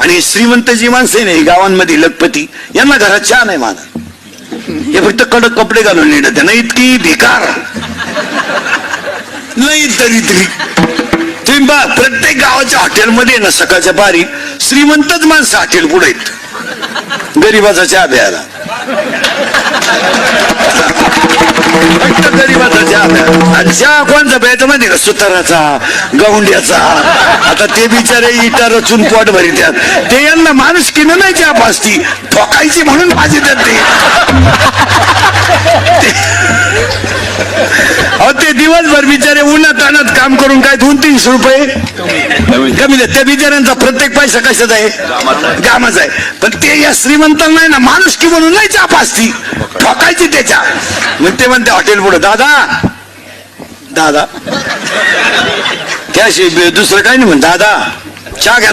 आणि श्रीमंत जी माणसं आहे ना गावांमध्ये लखपती, यांना घरात चहा नाही मानत. हे फक्त कडक कपडे घालून येणं, त्यांना इतकी बेकार नाही दरिद्री. तुम्ही बा प्रत्येक गावाच्या हॉटेलमध्ये ना सकाळच्या पारी श्रीमंतच माणसं हॉटेल पुढे आहेत, गरीबाचा चहा द्यायला. फक्त गरीबाचा चहा द्या. आणि चहा कोणचा प्यायचा माहिती का? सुताराचा, गौंड्याचा. आता ते बिचारे इटा रचून पोट भरित्यात, ते यांना माणूस किन नाही चहा पाजती, ठोकायची म्हणून पाजितात ते. अहो ते दिवसभर बिचारे उन्हात तानात काम करून काय 200-300 रुपये कमी देत. त्या बिचाऱ्यांचा प्रत्येक पैसा कशाचा आहे? कामाचा आहे. पण ते या श्रीमंतांना नाही ना माणूस की म्हणून नाही चहा पाजती, ठोकायची त्याच्या. मग ते म्हणते हॉटेल पुढे, दादा दादा कॅश, दुसरं काही नाही म्हण, दादा चहा घ्या.